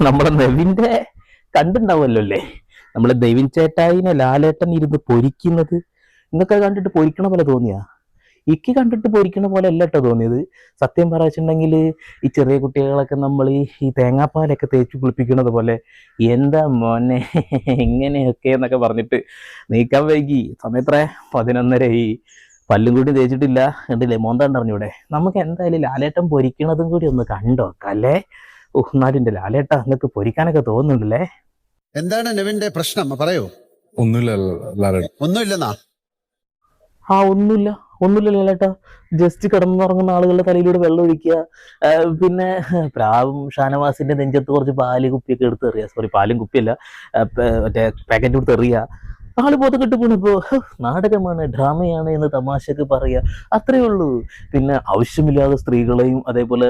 നമ്മളെ നെവിന്റെ കണ്ടുണ്ടാവുമല്ലോ അല്ലേ, നമ്മളെ നെവിൻ ചേട്ടായിനെ ലാലേട്ടൻ ഇരുന്ന് പൊരിക്കുന്നത്. ഇന്നൊക്കെ കണ്ടിട്ട് പൊരിക്കണ പോലെ തോന്നിയാ? ഇക്ക് കണ്ടിട്ട് പൊരിക്കണ പോലെ അല്ല കേട്ടോ തോന്നിയത്. സത്യം പറയാച്ചിട്ടുണ്ടെങ്കിൽ ഈ ചെറിയ കുട്ടികളൊക്കെ നമ്മൾ ഈ തേങ്ങാപ്പാലൊക്കെ തേച്ച് കുളിപ്പിക്കുന്നത് പോലെ എന്താ മോനെ ഇങ്ങനെയൊക്കെ എന്നൊക്കെ പറഞ്ഞിട്ട് നീക്കാൻ വൈകി. സമയത്ര 11:30. പല്ലും കൂടി തേച്ചിട്ടില്ല, കണ്ടില്ലേ മോന്താണ്ട് അറിഞ്ഞൂടെ. നമുക്ക് എന്തായാലും ലാലേട്ടൻ പൊരിക്കണതും കൂടി ഒന്ന് കണ്ടോക്കല്ലേ. എന്നാലും എൻ്റെ ലാലേട്ട നിങ്ങൾക്ക് പൊരിക്കാനൊക്കെ തോന്നുന്നുണ്ടല്ലേ. എന്താണ് നെവിന്റെ പ്രശ്നം പറയൂ. ഒന്നുമില്ലെന്നാ? ഒന്നുമില്ല ലാലേട്ട. ജസ്റ്റ് കിടന്നുറങ്ങുന്ന ആളുകളുടെ തലയിലൂടെ വെള്ളം ഒഴിക്കുക, പിന്നെ പ്രാവും ഷാനവാസിന്റെ നെഞ്ചത്ത് കുറച്ച് പാല് കുപ്പിയൊക്കെ എടുത്ത് എറിയുക. സോറി, പാലും കുപ്പിയല്ല, മറ്റേ പാക്കറ്റ് എടുത്ത് എറിയുക. ആള് ബോധം കെട്ട് പോണിപ്പോ. നാടകമാണ്, ഡ്രാമയാണ് എന്ന് തമാശക്ക് പറയുക, അത്രേ ഉള്ളൂ. പിന്നെ ആവശ്യമില്ലാതെ സ്ത്രീകളെയും അതേപോലെ